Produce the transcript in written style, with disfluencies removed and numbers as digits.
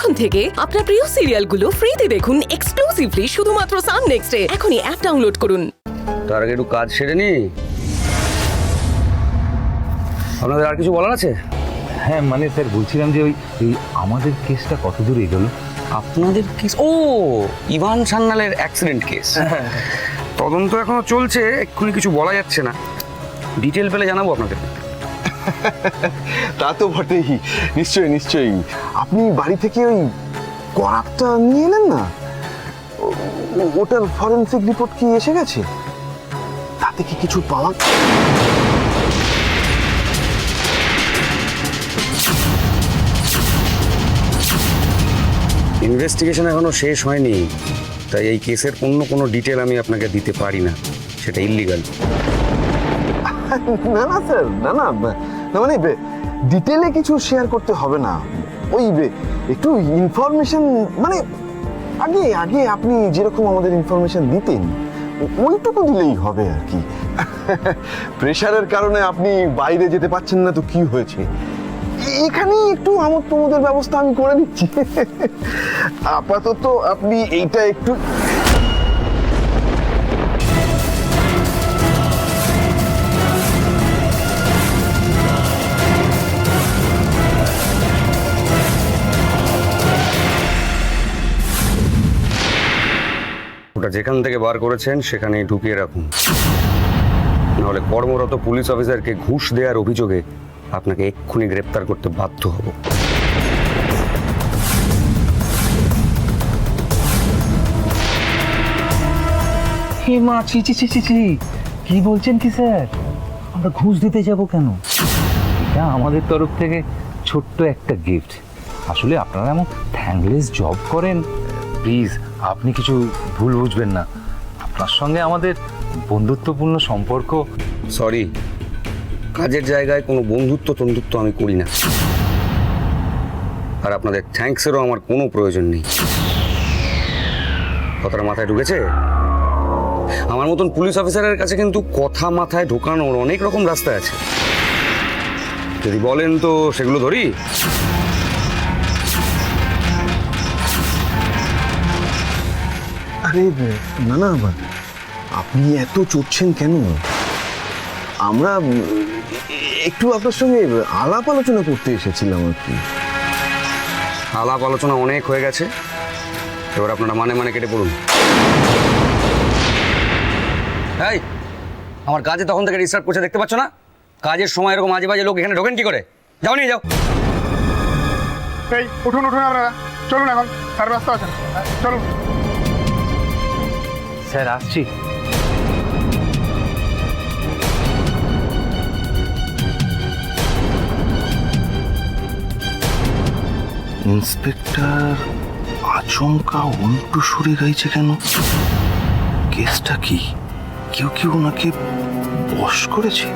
এখন থেকে আপনার প্রিয় সিরিয়ালগুলো ফ্রিতে দেখুন এক্সক্লুসিভলি শুধুমাত্র সান নেক্সটে। এখনই অ্যাপ ডাউনলোড করুন। তার আগে একটু কাজ সেরে নি। আপনাদের আর কিছু বলার আছে? হ্যাঁ মানে স্যার বলছিলাম যে ওই আমাদের কেসটা কত দূর এগোলো? আপনাদের কেস? ও, ইভান সান্যালের অ্যাক্সিডেন্ট কেস। তদন্ত এখনো চলছে, এক্ষুনি কিছু বলা যাচ্ছে না। ডিটেল পেলে জানাবো আপনাদের। তা তো বটেই, নিশ্চয়ই নিশ্চয়ই। আপনি বাড়ি থেকে ওই করাতটা নিয়ে এলেন না? ওটার ফরেনসিক রিপোর্ট কি এসে গেছে? তাতে কি কিছু পাওয়া? ইনভেস্টিগেশন এখনো শেষ হয়নি, তাই এই কেসের অন্য কোনো ডিটেল আমি আপনাকে দিতে পারি না, সেটা ইল্লিগাল। না না স্যার, না না না, মানে ডিটেলে কিছু শেয়ার করতে হবে না। ওই একটু ইনফরমেশন, মানে আগে আগে আপনি যেরকম আমাদের ইনফরমেশন দিতেন ওইটুকু দিলেই হবে আর কি। প্রেশারের কারণে আপনি বাইরে যেতে পারছেন না তো কি হয়েছে, এখানেই একটু আমোদ প্রমোদের ব্যবস্থা আমি করে দিচ্ছি। আপাতত আপনি এইটা একটু ওটা যেখান থেকে বার করেছেন সেখানেই ঢুকিয়ে রাখুন, নাহলে কর্মরত পুলিশ অফিসারকে ঘুষ দেওয়ার অভিযোগে আপনাকে এক্ষুনি গ্রেপ্তার করতে বাধ্য হব। হে মা, ছি ছি ছি ছি ছি, কি বলছেন কি স্যার? আমরা ঘুষ দিতে যাব কেন? এটা আমাদের তরফ থেকে ছোট্ট একটা গিফট। আসলে আপনারা এমন থ্যাঙ্কলেস জব করেন, প্লিজ আপনি কিছু ভুল বুঝবেন না। আপনার সঙ্গে আমাদের বন্ধুত্বপূর্ণ সম্পর্ক। সরি, কাজের জায়গায় কোনো বন্ধুত্ব আমি করি না, আর আপনাদের থ্যাঙ্কসেরও আমার কোনো প্রয়োজন নেই। কথাটা মাথায় ঢুকেছে? আমার মতন পুলিশ অফিসারের কাছে কিন্তু কথা মাথায় ঢোকানোর অনেক রকম রাস্তা আছে, যদি বলেন তো সেগুলো ধরি। আরে না না, আপনি এত চড়ছেন কেন? আমরা একটু আপনার সঙ্গে আলাপ আলোচনা করতে এসেছিলাম আর কি। আলাপ আলোচনা অনেক হয়ে গেছে, এবার আপনারা মানে কেটে পড়ুন। এই, আমার কাজে তখন থেকে ডিস্টার্ব করছে, দেখতে পাচ্ছ না? কাজের সময় এরকম আজে বাজে লোক এখানে ঢোকেন কি করে? যাও, নিয়ে যাও। এই উঠুন উঠুন, আপনারা চলুন, এখন স্যার ব্যস্ত আছেন, চলুন। স্যার আসছি। ইন্সপেক্টর আচমকা উল্টো সুরে গাইছে কেন? কেসটা কি? কেউ কি ওনাকে বশ করেছে?